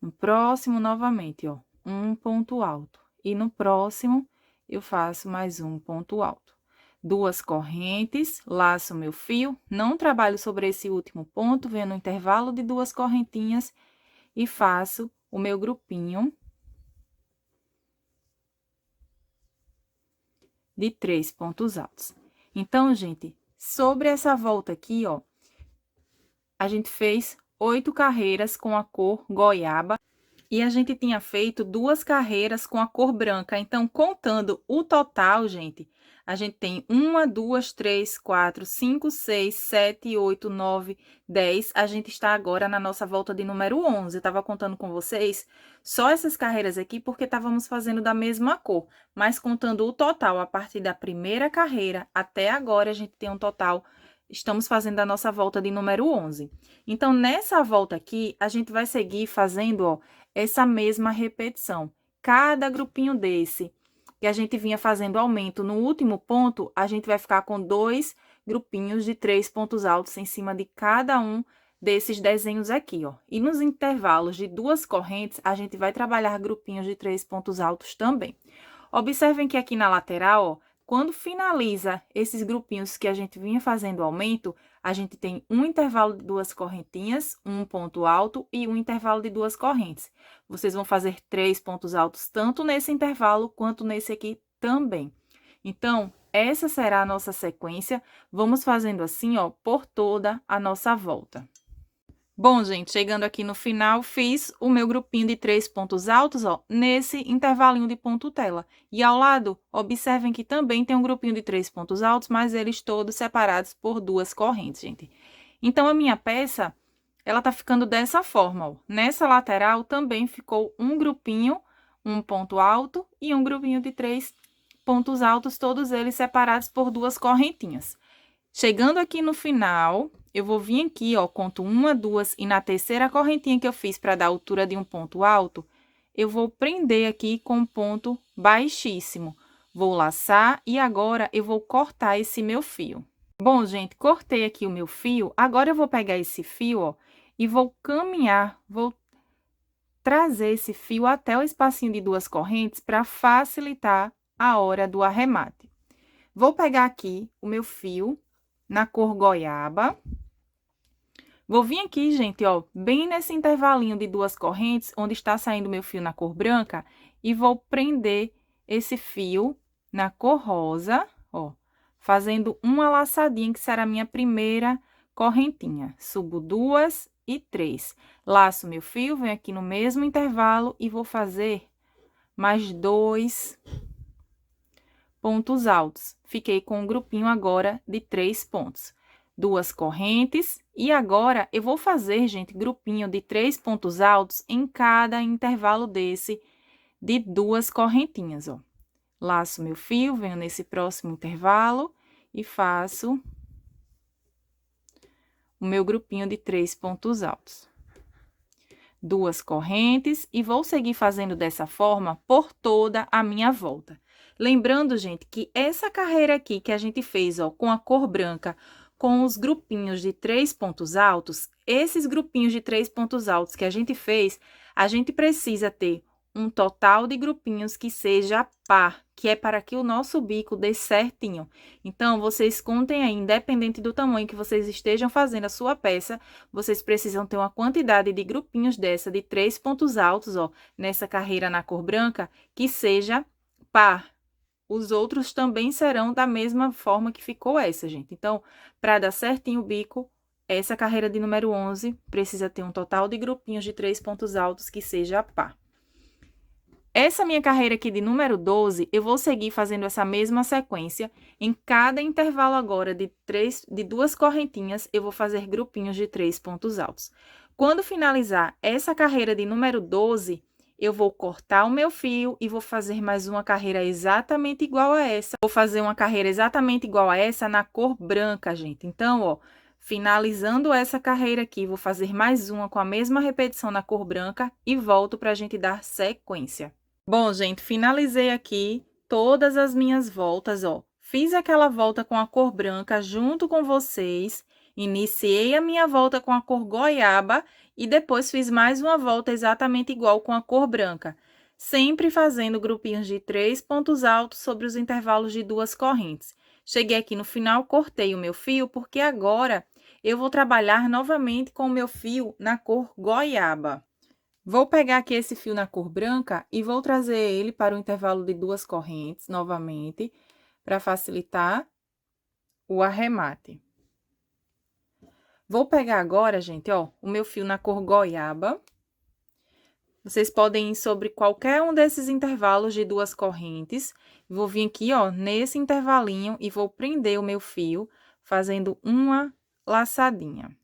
No próximo, novamente, ó, um ponto alto. E no próximo, eu faço mais um ponto alto. duas correntes, laço meu fio, não trabalho sobre esse último ponto, venho no intervalo de duas correntinhas e faço o meu grupinho de 3 pontos altos. Então, gente, sobre essa volta aqui, ó, a gente fez 8 carreiras com a cor goiaba e a gente tinha feito 2 carreiras com a cor branca. Então, contando o total, gente, a gente tem 1, 2, 3, 4, 5, 6, 7, 8, 9, 10. A gente está agora na nossa volta de número 11. Eu estava contando com vocês só essas carreiras aqui porque estávamos fazendo da mesma cor. Mas contando o total, a partir da primeira carreira até agora, a gente tem um total... Estamos fazendo a nossa volta de número 11. Então, nessa volta aqui, a gente vai seguir fazendo, ó, essa mesma repetição. Cada grupinho desse que a gente vinha fazendo aumento no último ponto, a gente vai ficar com 2 grupinhos de 3 pontos altos em cima de cada um desses desenhos aqui, ó. E nos intervalos de 2 correntes, a gente vai trabalhar grupinhos de 3 pontos altos também. Observem que aqui na lateral, ó, quando finaliza esses grupinhos que a gente vinha fazendo aumento, a gente tem um intervalo de 2 correntinhas, um ponto alto e um intervalo de 2 correntes. Vocês vão fazer 3 pontos altos tanto nesse intervalo quanto nesse aqui também. Então, essa será a nossa sequência. Vamos fazendo assim, ó, por toda a nossa volta. Bom, gente, chegando aqui no final, fiz o meu grupinho de 3 pontos altos, ó, nesse intervalinho de ponto tela. E ao lado, observem que também tem um grupinho de 3 pontos altos, mas eles todos separados por 2 correntes, gente. Então, a minha peça, ela tá ficando dessa forma, ó. Nessa lateral também ficou um grupinho, um ponto alto e um grupinho de 3 pontos altos, todos eles separados por 2 correntinhas. Chegando aqui no final, eu vou vir aqui, ó, conto 1, 2, e na terceira correntinha que eu fiz para dar a altura de um ponto alto, eu vou prender aqui com um ponto baixíssimo. Vou laçar e agora eu vou cortar esse meu fio. Bom, gente, cortei aqui o meu fio, agora eu vou pegar esse fio, ó, e vou caminhar, vou trazer esse fio até o espacinho de 2 correntes para facilitar a hora do arremate. Vou pegar aqui o meu fio na cor goiaba. Vou vir aqui, gente, ó, bem nesse intervalinho de 2 correntes, onde está saindo meu fio na cor branca, e vou prender esse fio na cor rosa, ó, fazendo uma laçadinha, que será a minha primeira correntinha. Subo 2 e 3. Laço meu fio, venho aqui no mesmo intervalo e vou fazer mais 2 pontos altos. Fiquei com um grupinho agora de 3 pontos. 2 correntes. E agora, eu vou fazer, gente, grupinho de 3 pontos altos em cada intervalo desse de 2 correntinhas, ó. Laço meu fio, venho nesse próximo intervalo e faço o meu grupinho de 3 pontos altos. 2 correntes e vou seguir fazendo dessa forma por toda a minha volta. Lembrando, gente, que essa carreira aqui que a gente fez, ó, com a cor branca, com os grupinhos de 3 pontos altos, esses grupinhos de 3 pontos altos que a gente fez, a gente precisa ter um total de grupinhos que seja par, que é para que o nosso bico dê certinho. Então, vocês contem aí, independente do tamanho que vocês estejam fazendo a sua peça, vocês precisam ter uma quantidade de grupinhos dessa, de 3 pontos altos, ó, nessa carreira na cor branca, que seja par. Os outros também serão da mesma forma que ficou essa, gente. Então, para dar certinho o bico, essa carreira de número 11 precisa ter um total de grupinhos de 3 pontos altos que seja par. Essa minha carreira aqui de número 12, eu vou seguir fazendo essa mesma sequência. Em cada intervalo agora de 2 correntinhas, eu vou fazer grupinhos de 3 pontos altos. Quando finalizar essa carreira de número 12, eu vou cortar o meu fio e vou fazer mais uma carreira exatamente igual a essa. Vou fazer uma carreira exatamente igual a essa na cor branca, gente. Então, ó, finalizando essa carreira aqui, vou fazer mais uma com a mesma repetição na cor branca e volto para a gente dar sequência. Bom, gente, finalizei aqui todas as minhas voltas, ó. Fiz aquela volta com a cor branca junto com vocês, iniciei a minha volta com a cor goiaba e depois fiz mais uma volta exatamente igual com a cor branca, sempre fazendo grupinhos de 3 pontos altos sobre os intervalos de 2 correntes. Cheguei aqui no final, cortei o meu fio, porque agora eu vou trabalhar novamente com o meu fio na cor goiaba. Vou pegar aqui esse fio na cor branca e vou trazer ele para o intervalo de 2 correntes, novamente, para facilitar o arremate. Vou pegar agora, gente, ó, o meu fio na cor goiaba. Vocês podem ir sobre qualquer um desses intervalos de 2 correntes. Vou vir aqui, ó, nesse intervalinho e vou prender o meu fio fazendo uma laçadinha.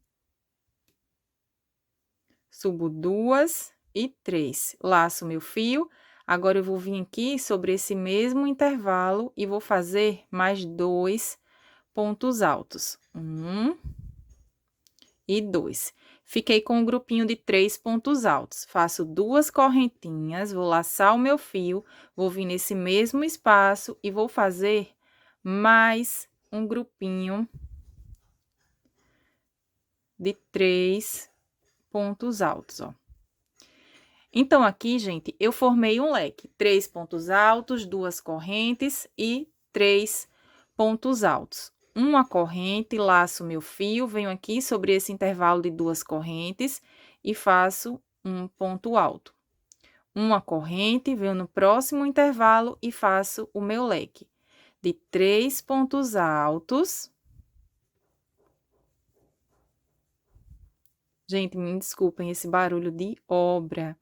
Subo 2 e 3. Laço meu fio. Agora, eu vou vir aqui sobre esse mesmo intervalo e vou fazer mais 2 pontos altos. 1 e 2. Fiquei com um grupinho de 3 pontos altos. Faço 2 correntinhas, vou laçar o meu fio, vou vir nesse mesmo espaço e vou fazer mais um grupinho de 3 pontos altos, ó. Então, aqui, gente, eu formei um leque, 3 pontos altos, 2 correntes e 3 pontos altos. Uma corrente, laço meu fio, venho aqui sobre esse intervalo de 2 correntes e faço um ponto alto. Uma corrente, venho no próximo intervalo e faço o meu leque de 3 pontos altos. Gente, me desculpem esse barulho de obra.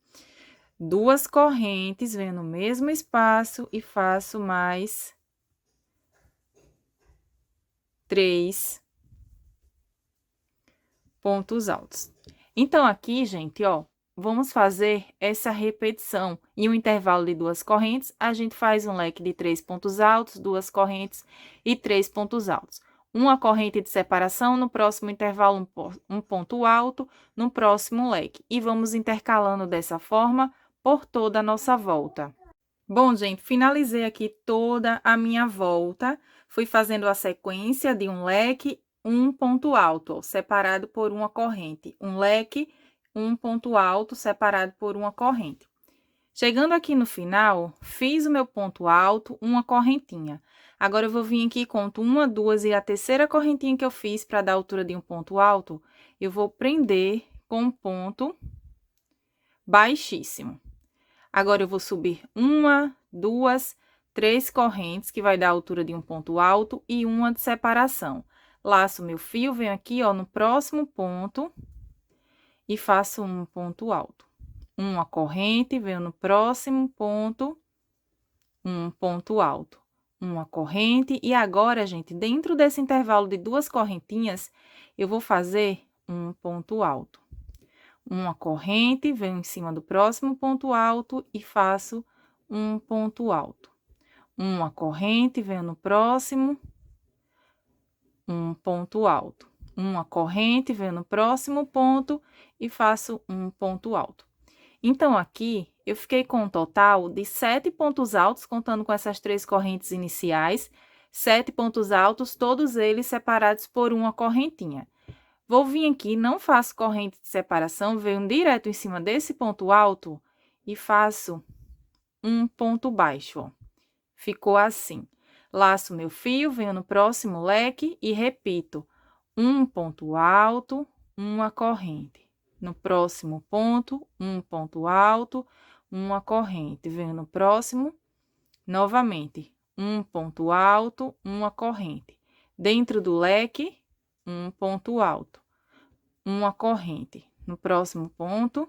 2 correntes, venho no mesmo espaço e faço mais 3 pontos altos. Então, aqui, gente, ó, vamos fazer essa repetição. Em um intervalo de 2 correntes, a gente faz um leque de 3 pontos altos, 2 correntes e 3 pontos altos. Uma corrente de separação, no próximo intervalo, um ponto alto, no próximo leque. E vamos intercalando dessa forma por toda a nossa volta. Bom, gente, finalizei aqui toda a minha volta. Fui fazendo a sequência de um leque, um ponto alto, ó, separado por uma corrente. Um leque, um ponto alto, separado por uma corrente. Chegando aqui no final, fiz o meu ponto alto, uma correntinha. Agora, eu vou vir aqui, conto 1, 2 e a terceira correntinha que eu fiz para dar a altura de um ponto alto, eu vou prender com um ponto baixíssimo. Agora, eu vou subir 1, 2, 3 correntes, que vai dar a altura de um ponto alto, e uma de separação. Laço meu fio, venho aqui, ó, no próximo ponto, e faço um ponto alto. Uma corrente, venho no próximo ponto, um ponto alto. Uma corrente, e agora, gente, dentro desse intervalo de 2 correntinhas, eu vou fazer um ponto alto. Uma corrente, venho em cima do próximo ponto alto e faço um ponto alto. Uma corrente, venho no próximo, um ponto alto. Uma corrente, venho no próximo ponto e faço um ponto alto. Então, aqui, eu fiquei com um total de 7 pontos altos, contando com essas 3 correntes iniciais, 7 pontos altos, todos eles separados por uma correntinha. Vou vir aqui, não faço corrente de separação, venho direto em cima desse ponto alto e faço um ponto baixo, ó. Ficou assim. Laço meu fio, venho no próximo leque e repito. Um ponto alto, uma corrente. No próximo ponto, um ponto alto, uma corrente. Venho no próximo, novamente, um ponto alto, uma corrente. Dentro do leque, um ponto alto, uma corrente. No próximo ponto,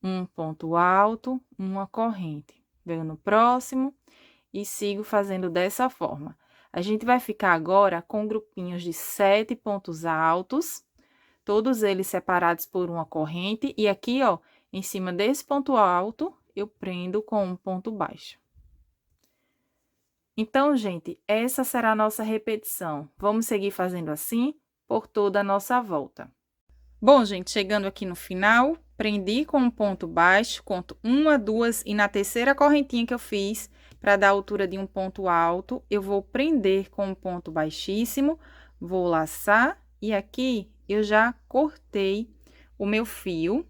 um ponto alto, uma corrente. Venho no próximo e sigo fazendo dessa forma. A gente vai ficar agora com grupinhos de 7 pontos altos, todos eles separados por uma corrente, e aqui, ó, em cima desse ponto alto, eu prendo com um ponto baixo. Então, gente, essa será a nossa repetição. Vamos seguir fazendo assim por toda a nossa volta. Bom, gente, chegando aqui no final, prendi com um ponto baixo, conto 1, 2 e na terceira correntinha que eu fiz, para dar a altura de um ponto alto, eu vou prender com um ponto baixíssimo, vou laçar e aqui eu já cortei o meu fio.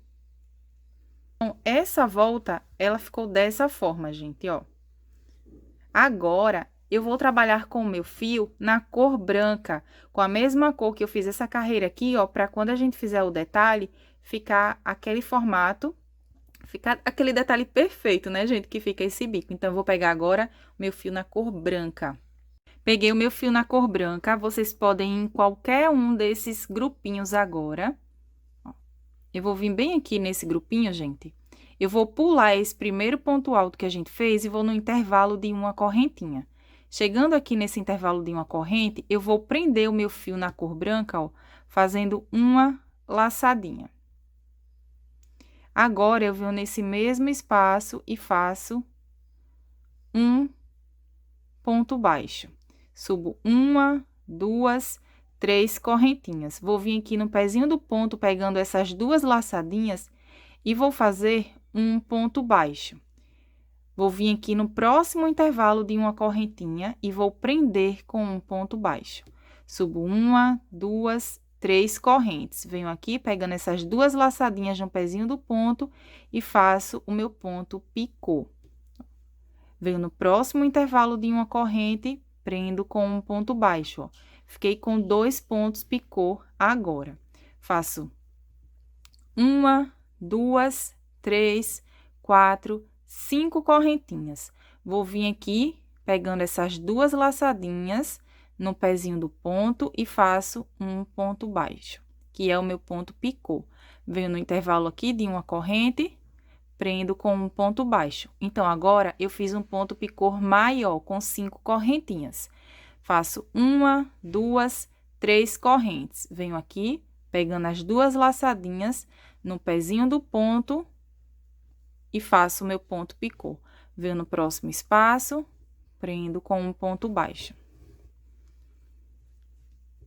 Então, essa volta, ela ficou dessa forma, gente, ó. Agora, eu vou trabalhar com o meu fio na cor branca, com a mesma cor que eu fiz essa carreira aqui, ó, para quando a gente fizer o detalhe, ficar aquele formato, ficar aquele detalhe perfeito, né, gente, que fica esse bico. Então, eu vou pegar agora o meu fio na cor branca. Peguei o meu fio na cor branca, vocês podem ir em qualquer um desses grupinhos agora. Ó, eu vou vir bem aqui nesse grupinho, gente. Eu vou pular esse primeiro ponto alto que a gente fez e vou no intervalo de uma correntinha. Chegando aqui nesse intervalo de uma corrente, eu vou prender o meu fio na cor branca, ó, fazendo uma laçadinha. Agora, eu venho nesse mesmo espaço e faço um ponto baixo. Subo uma, duas, três correntinhas. Vou vir aqui no pezinho do ponto, pegando essas duas laçadinhas e vou fazer um ponto baixo. Vou vir aqui no próximo intervalo de uma correntinha e vou prender com um ponto baixo. Subo uma, duas, três correntes. Venho aqui pegando essas duas laçadinhas no pezinho do ponto e faço o meu ponto picô. Venho no próximo intervalo de uma corrente, prendo com um ponto baixo, ó. Fiquei com 2 pontos picô agora. Faço uma, duas, três, quatro, 5 correntinhas. Vou vir aqui, pegando essas duas laçadinhas no pezinho do ponto e faço um ponto baixo, que é o meu ponto picô. Venho no intervalo aqui de uma corrente, prendo com um ponto baixo. Então, agora, eu fiz um ponto picô maior, com 5 correntinhas. Faço uma, duas, três correntes. Venho aqui, pegando as duas laçadinhas no pezinho do ponto e faço o meu ponto picô. Venho no próximo espaço, prendo com um ponto baixo.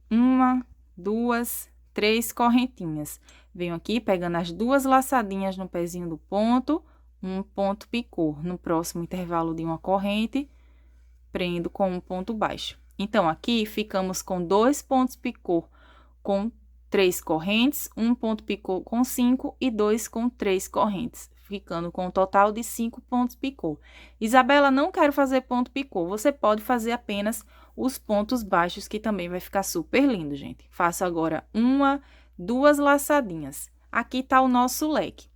Uma, duas, três correntinhas. Venho aqui pegando as duas laçadinhas no pezinho do ponto, um ponto picô. No próximo intervalo de uma corrente, prendo com um ponto baixo. Então, aqui ficamos com 2 pontos picô com 3 correntes, um ponto picô com 5 e 2 com 3 correntes, ficando com um total de 5 pontos picô. Isabela, não quero fazer ponto picô. Você pode fazer apenas os pontos baixos, que também vai ficar super lindo, gente. Faço agora uma, duas laçadinhas. Aqui tá o nosso leque.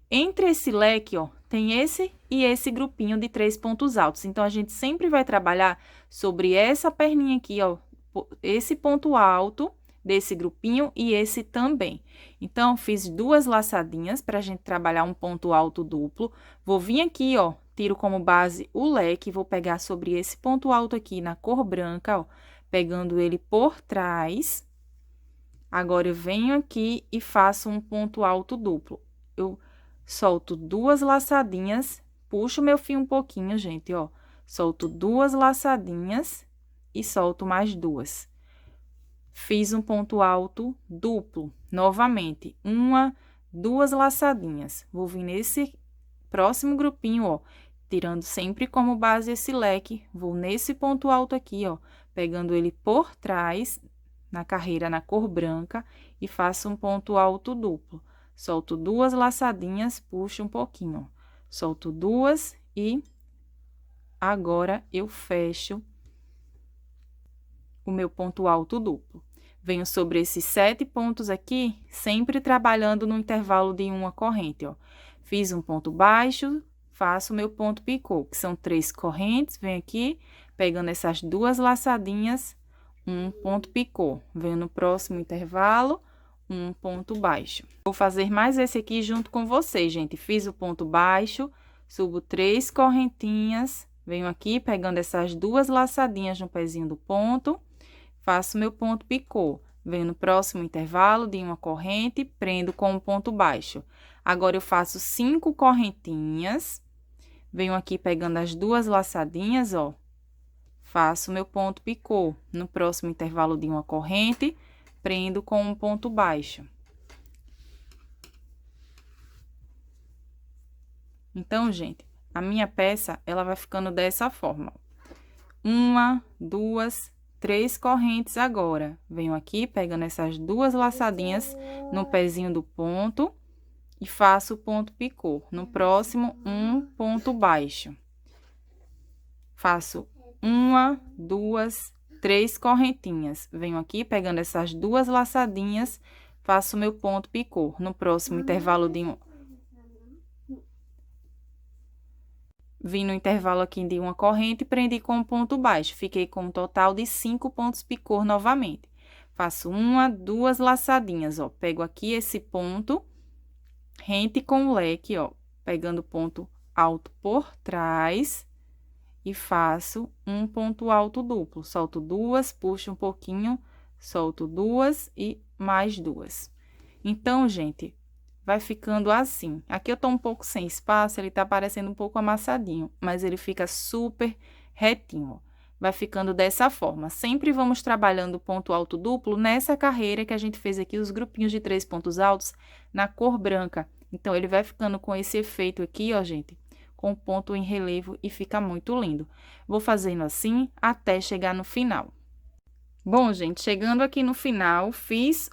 Entre esse leque, ó, tem esse e esse grupinho de 3 pontos altos. Então, a gente sempre vai trabalhar sobre essa perninha aqui, ó, esse ponto alto desse grupinho e esse também. Então, fiz 2 laçadinhas para a gente trabalhar um ponto alto duplo. Vou vir aqui, ó, tiro como base o leque, vou pegar sobre esse ponto alto aqui na cor branca, ó, pegando ele por trás. Agora, eu venho aqui e faço um ponto alto duplo. Eu solto 2 laçadinhas, puxo meu fio um pouquinho, gente, ó. Solto 2 laçadinhas e solto mais 2. Fiz um ponto alto duplo, novamente, uma, 2 laçadinhas. Vou vir nesse próximo grupinho, ó, tirando sempre como base esse leque, vou nesse ponto alto aqui, ó, pegando ele por trás, na carreira na cor branca, e faço um ponto alto duplo. Solto 2 laçadinhas, puxo um pouquinho, ó. Solto 2 e agora eu fecho o meu ponto alto duplo. Venho sobre esses 7 pontos aqui, sempre trabalhando no intervalo de uma corrente, ó. Fiz um ponto baixo, faço o meu ponto picô, que são 3 correntes, venho aqui, pegando essas 2 laçadinhas, um ponto picô. Venho no próximo intervalo, um ponto baixo. Vou fazer mais esse aqui junto com vocês, gente. Fiz o ponto baixo, subo 3 correntinhas, venho aqui pegando essas 2 laçadinhas no pezinho do ponto, faço meu ponto picô. Venho no próximo intervalo de uma corrente, prendo com um ponto baixo. Agora, eu faço 5 correntinhas, venho aqui pegando as 2 laçadinhas, ó, faço meu ponto picô. No próximo intervalo de uma corrente, prendo com um ponto baixo. Então, gente, a minha peça, ela vai ficando dessa forma. Uma, 2, 3 correntes agora. Venho aqui pegando essas 2 laçadinhas no pezinho do ponto e faço o ponto picô. No próximo, um ponto baixo. Faço 1, 2, 3 correntinhas. Venho aqui pegando essas 2 laçadinhas, faço meu ponto picô. No próximo intervalo de vim no intervalo aqui de uma corrente e prendi com um ponto baixo. Fiquei com um total de 5 pontos picô novamente. Faço 1, 2 laçadinhas, ó. Pego aqui esse ponto, rente com o leque, ó. Pegando ponto alto por trás e faço um ponto alto duplo. Solto 2, puxo um pouquinho, solto 2 e mais 2. Então, gente, vai ficando assim. Aqui eu tô um pouco sem espaço, ele tá parecendo um pouco amassadinho, mas ele fica super retinho, ó. Vai ficando dessa forma. Sempre vamos trabalhando ponto alto duplo nessa carreira que a gente fez aqui, os grupinhos de 3 pontos altos na cor branca. Então, ele vai ficando com esse efeito aqui, ó, gente, com ponto em relevo e fica muito lindo. Vou fazendo assim até chegar no final. Bom, gente, chegando aqui no final, fiz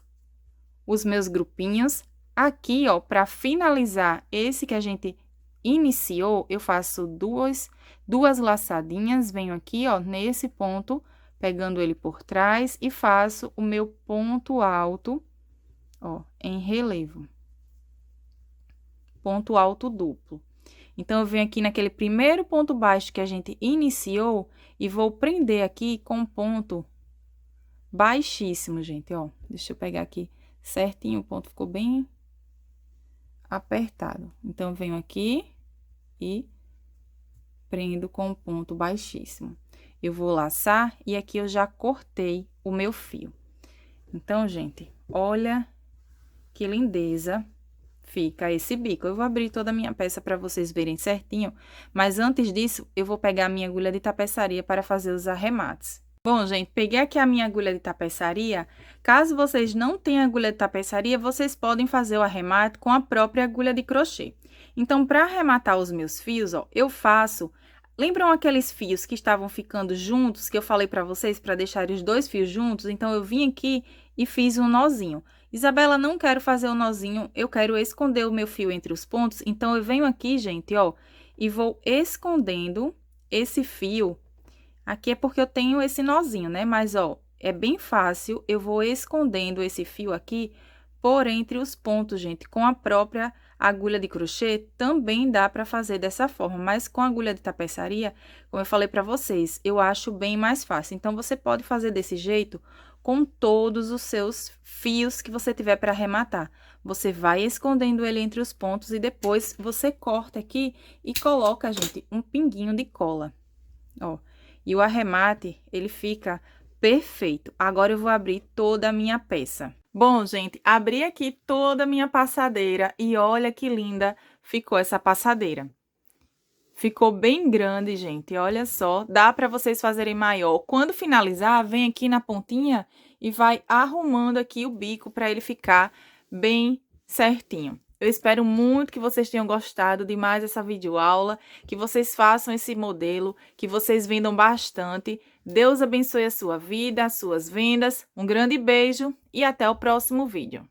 os meus grupinhos. Aqui, ó, para finalizar esse que a gente iniciou, eu faço duas laçadinhas, venho aqui, ó, nesse ponto, pegando ele por trás e faço o meu ponto alto, ó, em relevo. Ponto alto duplo. Então, eu venho aqui naquele primeiro ponto baixo que a gente iniciou e vou prender aqui com um ponto baixíssimo, gente, ó. Deixa eu pegar aqui certinho, o ponto ficou bem apertado. Então, eu venho aqui e prendo com um ponto baixíssimo. Eu vou laçar e aqui eu já cortei o meu fio. Então, gente, olha que lindeza fica esse bico. Eu vou abrir toda a minha peça para vocês verem certinho, mas antes disso, eu vou pegar a minha agulha de tapeçaria para fazer os arremates. Bom, gente, peguei aqui a minha agulha de tapeçaria. Caso vocês não tenham agulha de tapeçaria, vocês podem fazer o arremate com a própria agulha de crochê. Então, para arrematar os meus fios, ó, eu faço... Lembram aqueles fios que estavam ficando juntos, que eu falei para vocês para deixar os 2 fios juntos? Então, eu vim aqui e fiz um nozinho. Isabela, não quero fazer o nozinho, eu quero esconder o meu fio entre os pontos. Então, eu venho aqui, gente, ó, e vou escondendo esse fio. Aqui é porque eu tenho esse nozinho, né? Mas, ó, é bem fácil, eu vou escondendo esse fio aqui por entre os pontos, gente. Com a própria agulha de crochê, também dá para fazer dessa forma. Mas com a agulha de tapeçaria, como eu falei para vocês, eu acho bem mais fácil. Então, você pode fazer desse jeito com todos os seus fios que você tiver para arrematar. Você vai escondendo ele entre os pontos e depois você corta aqui e coloca, gente, um pinguinho de cola, ó. E o arremate, ele fica perfeito. Agora, eu vou abrir toda a minha peça. Bom, gente, abri aqui toda a minha passadeira e olha que linda ficou essa passadeira. Ficou bem grande, gente, olha só. Dá para vocês fazerem maior. Quando finalizar, vem aqui na pontinha e vai arrumando aqui o bico para ele ficar bem certinho. Eu espero muito que vocês tenham gostado de mais essa videoaula, que vocês façam esse modelo, que vocês vendam bastante. Deus abençoe a sua vida, as suas vendas. Um grande beijo e até o próximo vídeo.